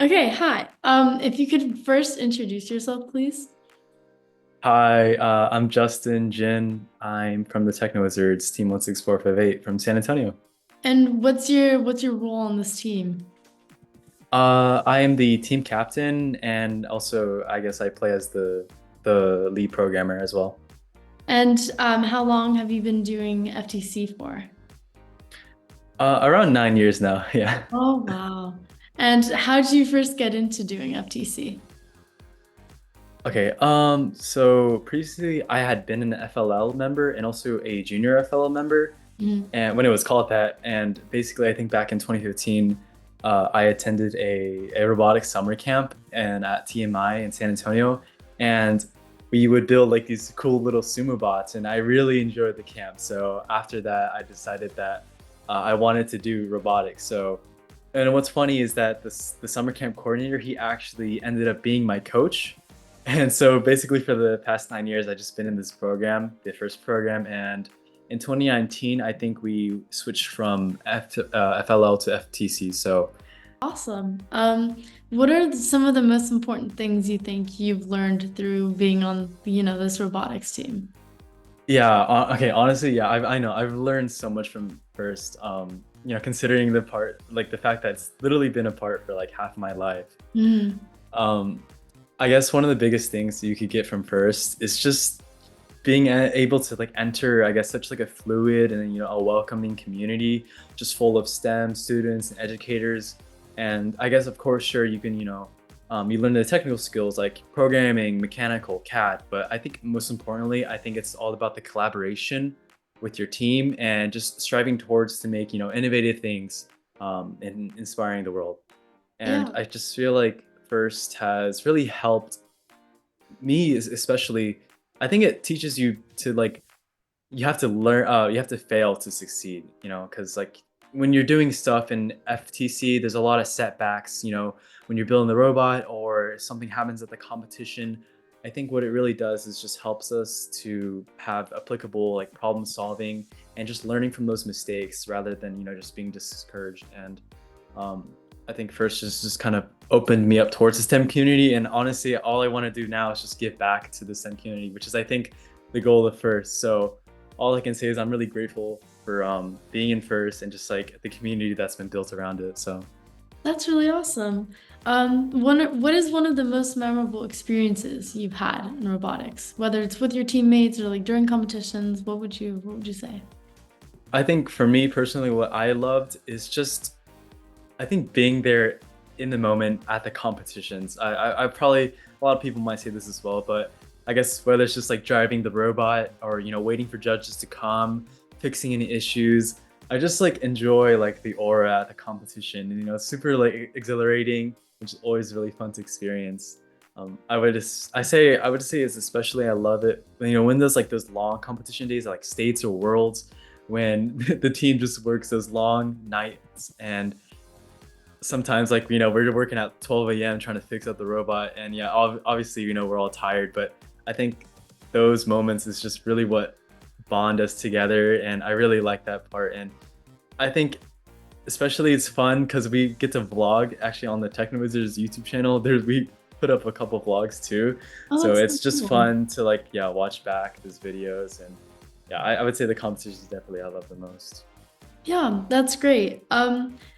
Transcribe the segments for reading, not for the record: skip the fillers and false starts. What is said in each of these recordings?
Okay, hi. If you could first introduce yourself, please. Hi, I'm Justin Jin. I'm from the TechnoWizards Team 16458 from San Antonio. And what's your role on this team? I am the team captain, and also I guess I play as the lead programmer as well. And how long have you been doing FTC for? Around 9 years now, yeah. Oh, wow. And how did you first get into doing FTC? Okay, so previously I had been an FLL member and also a junior FLL member, Mhm. and when it was called that, and basically I think back in 2015, I attended a robotics summer camp and at TMI in San Antonio, and we would build like these cool little sumo bots, and I really enjoyed the camp. So after that, I decided that I wanted to do robotics. So, and what's funny is that the summer camp coordinator, he actually ended up being my coach. And so basically for the past 9 years, I just been in this program, the first program, and in 2019, I think we switched from FLL to FTC. So Awesome. What are some of the most important things you think you've learned through being on, this robotics team? yeah, okay, honestly, yeah, I know I've learned so much from first. Considering the part, like the fact that it's literally been a part for like half my life. Mhm. Um, I guess one of the biggest things you could get from first is just being able to like enter, I guess, such like a fluid and a welcoming community, just full of STEM students and educators. And I guess, of course, sure, you can, you learn the technical skills like programming, mechanical, CAD. But I think most importantly, I think it's all about the collaboration with your team and just striving towards to make, innovative things and inspiring the world. And Yeah. I just feel like First has really helped me, especially. I think it teaches you to like you have to learn you have to fail to succeed, because like when you're doing stuff in FTC, there's a lot of setbacks, when you're building the robot or something happens at the competition. I think what it really does is just helps us to have applicable like problem solving and just learning from those mistakes rather than just being discouraged. And um, I think first just kind of opened me up towards the STEM community, and honestly all I want to do now is just give back to the STEM community, which is I think the goal of first. So all I can say is I'm really grateful for being in first and just like the community that's been built around it. So That's really awesome. What is one of the most memorable experiences you've had in robotics? Whether it's with your teammates or like during competitions, what would you say? I think for me personally, what I loved is just I think being there in the moment at the competitions. I probably a lot of people might say this as well, but I guess whether it's just like driving the robot or waiting for judges to come, fixing any issues, I just like enjoy like the aura at the competition. And, it's super like exhilarating, which is always really fun to experience. I would say it's especially I love it when when there's like those long competition days like states or worlds when the team just works those long nights and sometimes like we're working at 12 a.m trying to fix up the robot, and yeah, obviously we're all tired, but I think those moments is just really what bond us together, and I really like that part. And I think especially it's fun because we get to vlog actually on the TechnoWizards YouTube channel. We put up a couple vlogs too, Oh, so that's so it's just cool. fun to like yeah watch back those videos. And yeah, I would say the competition is definitely I love the most. Yeah, that's great.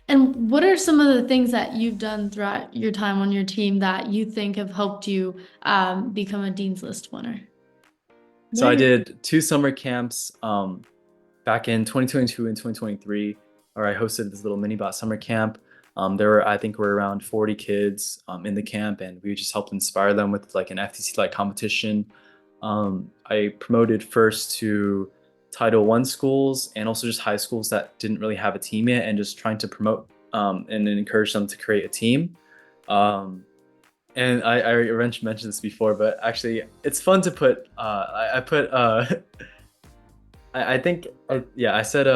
And what are some of the things that you've done throughout your time on your team that you think have helped you become a Dean's List winner? What So are I your did two summer camps back in 2022 and 2023, or I hosted this little mini bot summer camp. There were, I think, were around 40 kids in the camp, and we just helped inspire them with like an FTC like competition. I promoted first to Title One schools and also just high schools that didn't really have a team yet, and just trying to promote and encourage them to create a team. Um, and I mentioned this before, but actually, it's fun to put. I put. I think. Yeah, I said.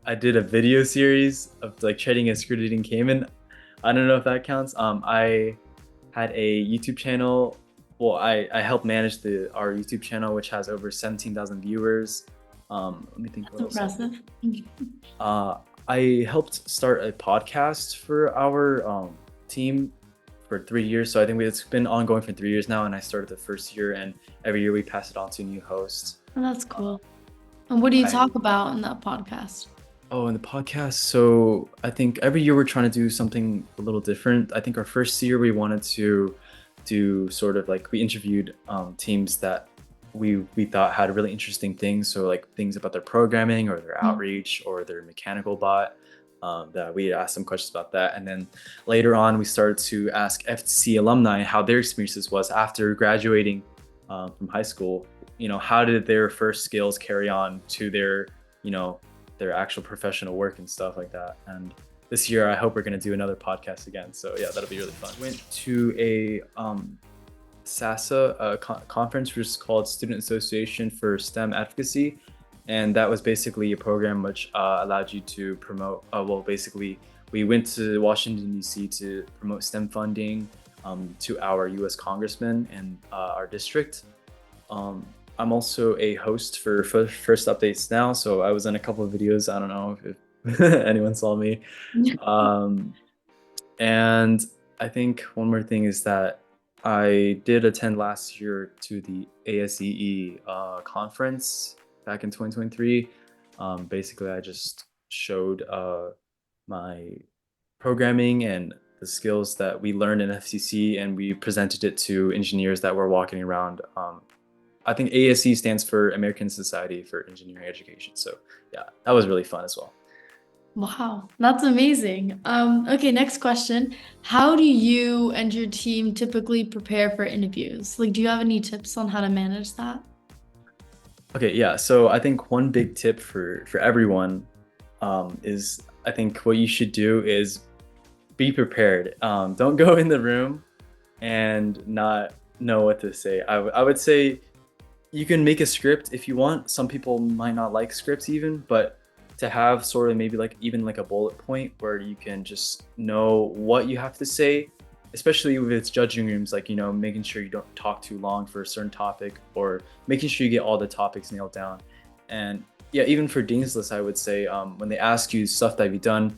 I did a video series of like trading a screwed eating Cayman. I don't know if that counts. I had a YouTube channel. Well, I helped manage the our YouTube channel, which has over 17,000 viewers. Let me think That's what else I did. impressive. Uh, I helped start a podcast for our. team for 3 years. So I think it's been ongoing for 3 years now, and I started the first year, and every year we pass it on to a new host. Oh, that's cool. And what do you I talk about in that podcast? Oh, in the podcast. So I think every year we're trying to do something a little different. I think our first year we wanted to do sort of like we interviewed teams that we thought had really interesting things. So like things about their programming or their Mm. outreach or their mechanical bot. That we asked some questions about that, and then later on we started to ask FTC alumni how their experiences was after graduating from high school. How did their first skills carry on to you know their actual professional work and stuff like that. And this year, I hope we're going to do another podcast again. So yeah, that'll be really fun. Went to a SASA conference, which is called Student Association for STEM Advocacy. And that was basically a program which allowed you to promote, basically, we went to Washington, D.C. to promote STEM funding to our US congressmen in our district. I'm also a host for First Updates Now, so I was in a couple of videos. I don't know if anyone saw me. Um, and I think one more thing is that I did attend last year to the ASEE conference back in 2023. Basically, I just showed my programming and the skills that we learned in FCC, and we presented it to engineers that were walking around. I think ASE stands for American Society for Engineering Education. So yeah, that was really fun as well. Wow, that's amazing. Okay, next question. How do you and your team typically prepare for interviews? Like, do you have any tips on how to manage that? Okay, yeah. So I think one big tip for everyone is I think what you should do is be prepared. Don't go in the room and not know what to say. I would say you can make a script if you want. Some people might not like scripts even, but to have sort of maybe like even like a bullet point where you can just know what you have to say, especially if it's judging rooms, like, making sure you don't talk too long for a certain topic or making sure you get all the topics nailed down. And yeah, even for Dean's List, I would say when they ask you stuff that you've done,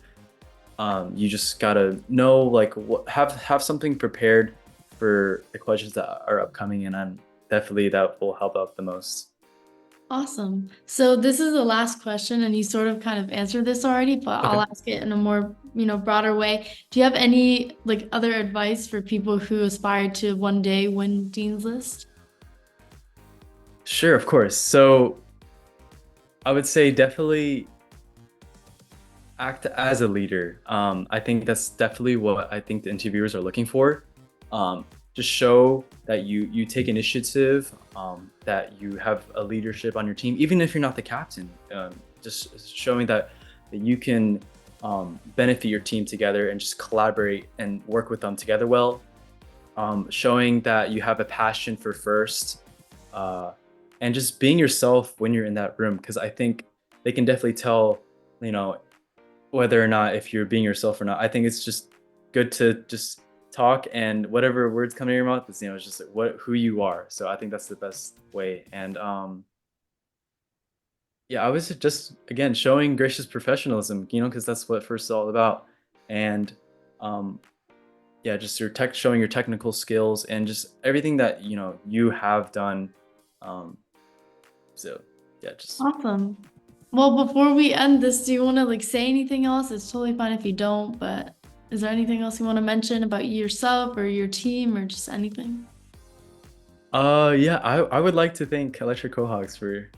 you just gotta know like have something prepared for the questions that are upcoming, and definitely that will help out the most. Awesome. So this is the last question, and you sort of kind of answered this already, but I'll Okay. ask it in a more, broader way. Do you have any like other advice for people who aspire to one day win Dean's List? Sure, of course. So I would say definitely act as a leader. I think that's definitely what I think the interviewers are looking for. Just show that you take initiative, that you have a leadership on your team, even if you're not the captain. Just showing that you can benefit your team together and just collaborate and work with them together well. Showing that you have a passion for first, uh, and just being yourself when you're in that room, because I think they can definitely tell, you know, whether or not if you're being yourself or not. I think it's just good to just talk, and whatever words come in your mouth is, it's just like who you are. So I think that's the best way. And yeah, I was just again showing gracious professionalism, because that's what first is all about. And um, yeah, just showing your technical skills and just everything that you have done. Um, so yeah, just Awesome. Well, before we end this, do you want to like say anything else? It's totally fine if you don't, but is there anything else you want to mention about yourself or your team or just anything? yeah, I would like to thank Electric Quahogs for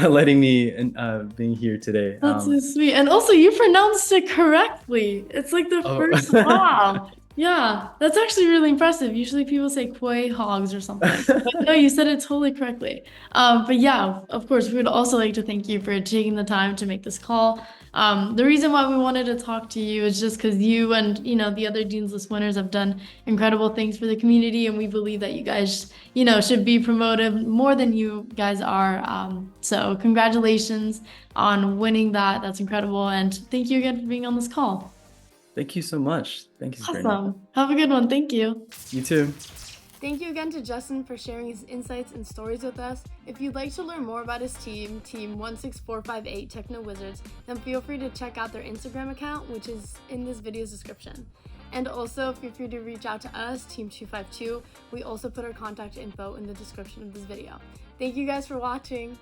letting me and being here today. That's so sweet. And also, you pronounced it correctly. It's like the Oh, first, wow. Yeah, that's actually really impressive. Usually people say Quahogs or something. But no, you said it totally correctly. But yeah, of course, we would also like to thank you for taking the time to make this call. The reason why we wanted to talk to you is just because you and, the other Dean's List winners have done incredible things for the community, and we believe that you guys, should be promoted more than you guys are. So congratulations on winning that. That's incredible. And thank you again for being on this call. thank you so much. Thank you, Sabrina. Awesome. Have a good one. Thank you. You too. Thank you again to Justin for sharing his insights and stories with us. If you'd like to learn more about his team, Team 16458 TechnoWizards, then feel free to check out their Instagram account, which is in this video's description. And also feel free to reach out to us, Team 252. We also put our contact info in the description of this video. Thank you guys for watching.